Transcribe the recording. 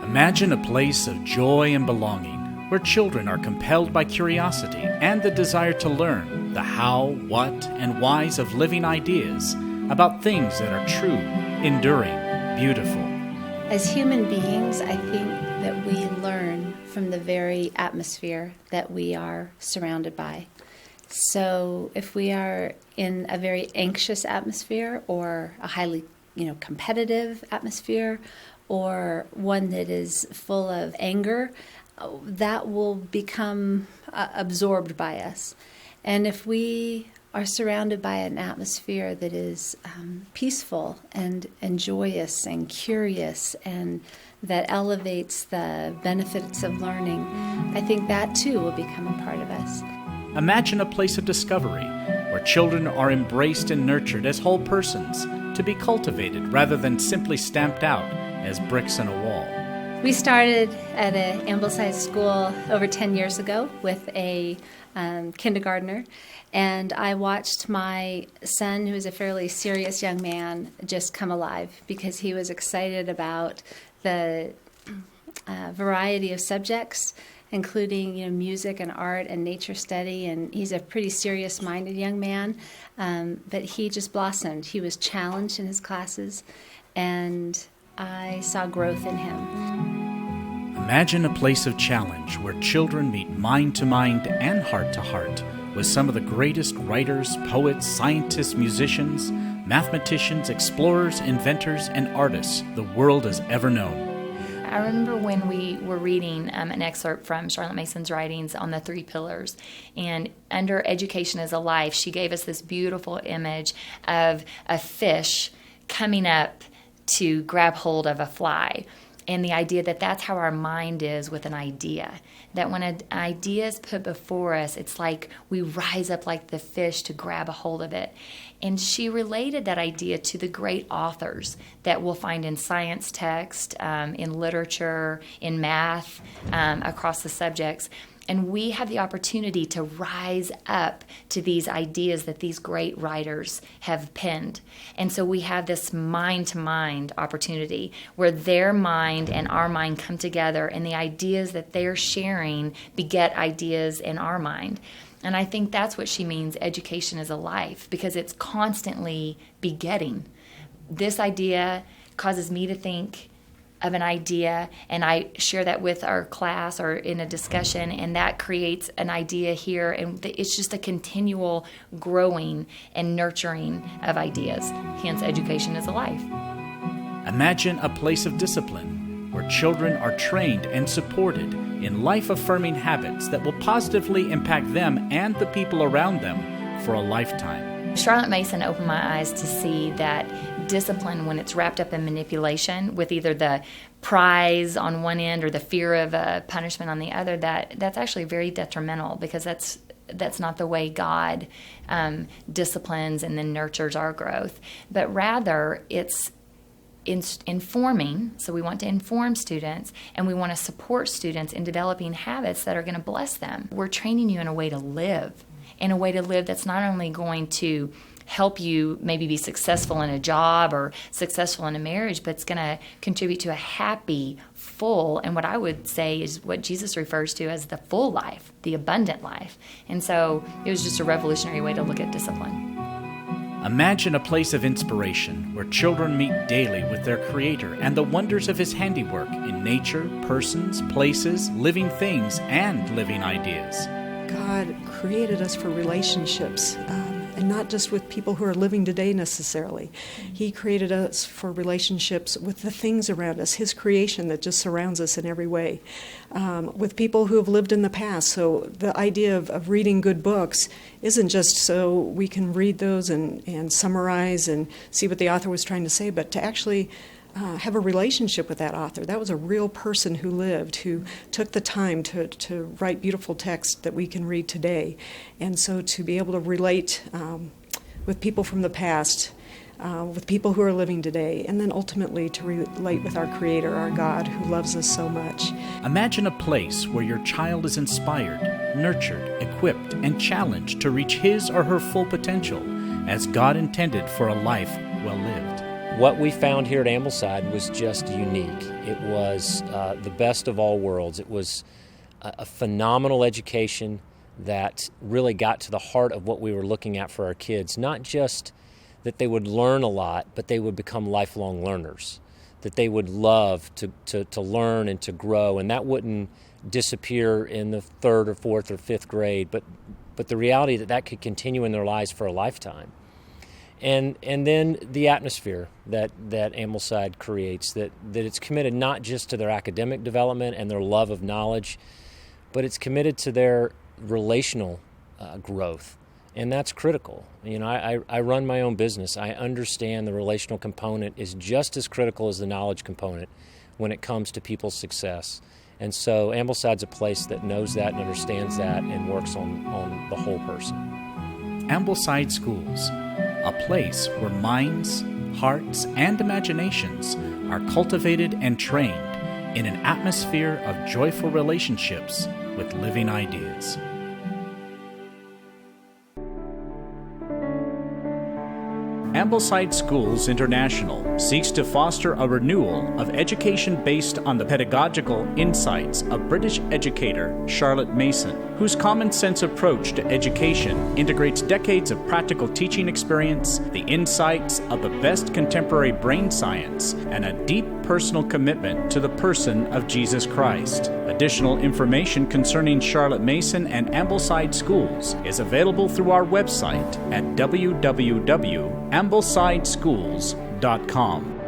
Imagine a place of joy and belonging, where children are compelled by curiosity and the desire to learn the how, what, and whys of living ideas about things that are true, enduring, beautiful. As human beings, I think that we learn from the very atmosphere that we are surrounded by. So if we are in a very anxious atmosphere or a highly competitive atmosphere or one that is full of anger, that will become absorbed by us. And if we are surrounded by an atmosphere that is peaceful and joyous and curious and that elevates the benefits of learning, I think that too will become a part of us. Imagine a place of discovery where children are embraced and nurtured as whole persons to be cultivated rather than simply stamped out as bricks in a wall. We started at an Ambleside school over 10 years ago with a kindergartner, and I watched my son, who is a fairly serious young man, just come alive because he was excited about the variety of subjects, including music and art and nature study, and he's a pretty serious-minded young man, but he just blossomed. He was challenged in his classes, and I saw growth in him. Imagine a place of challenge where children meet mind to mind and heart to heart with some of the greatest writers, poets, scientists, musicians, mathematicians, explorers, inventors, and artists the world has ever known. I remember when we were reading an excerpt from Charlotte Mason's writings on the 3 pillars, and under Education as a Life, she gave us this beautiful image of a fish coming up to grab hold of a fly. And the idea that that's how our mind is with an idea. That when an idea is put before us, it's like we rise up like the fish to grab a hold of it. And she related that idea to the great authors that we'll find in science text, in literature, in math, across the subjects. And we have the opportunity to rise up to these ideas that these great writers have penned. And so we have this mind-to-mind opportunity where their mind and our mind come together, and the ideas that they're sharing beget ideas in our mind. And I think that's what she means, education is a life, because it's constantly begetting. This idea causes me to think of an idea, and I share that with our class or in a discussion, and that creates an idea here, and it's just a continual growing and nurturing of ideas. Hence, education is a life. Imagine a place of discipline where children are trained and supported in life-affirming habits that will positively impact them and the people around them for a lifetime. Charlotte Mason opened my eyes to see that discipline, when it's wrapped up in manipulation with either the prize on one end or the fear of a punishment on the other, that's actually very detrimental, because that's not the way God disciplines and then nurtures our growth. But rather, it's informing. So we want to inform students, and we want to support students in developing habits that are going to bless them. We're training you in a way to live that's not only going to help you maybe be successful in a job or successful in a marriage, but it's going to contribute to a happy, full, and what I would say is what Jesus refers to as the full life, the abundant life. And so it was just a revolutionary way to look at discipline. Imagine a place of inspiration where children meet daily with their Creator and the wonders of His handiwork in nature, persons, places, living things, and living ideas. God created us for relationships, and not just with people who are living today necessarily. He created us for relationships with the things around us, His creation that just surrounds us in every way, with people who have lived in the past. So the idea of reading good books isn't just so we can read those and summarize and see what the author was trying to say, but to actually have a relationship with that author. That was a real person who lived, who took the time to write beautiful text that we can read today. And so to be able to relate with people from the past, with people who are living today, and then ultimately to relate with our Creator, our God, who loves us so much. Imagine a place where your child is inspired, nurtured, equipped, and challenged to reach his or her full potential as God intended for a life well lived. what we found here at Ambleside was just unique. It was the best of all worlds. It was a phenomenal education that really got to the heart of what we were looking at for our kids. Not just that they would learn a lot, but they would become lifelong learners, that they would love to learn and to grow, and that wouldn't disappear in the 3rd or 4th or 5th grade, but the reality that could continue in their lives for a lifetime. And then the atmosphere that Ambleside creates, that it's committed not just to their academic development and their love of knowledge, but it's committed to their relational growth. And that's critical. You know, I run my own business. I understand the relational component is just as critical as the knowledge component when it comes to people's success. And so Ambleside's a place that knows that and understands that and works on the whole person. Ambleside Schools, a place where minds, hearts, and imaginations are cultivated and trained in an atmosphere of joyful relationships with living ideas. Ambleside Schools International seeks to foster a renewal of education based on the pedagogical insights of British educator Charlotte Mason, whose common sense approach to education integrates decades of practical teaching experience, the insights of the best contemporary brain science, and a deep personal commitment to the person of Jesus Christ. Additional information concerning Charlotte Mason and Ambleside Schools is available through our website at www.amblesideschools.com.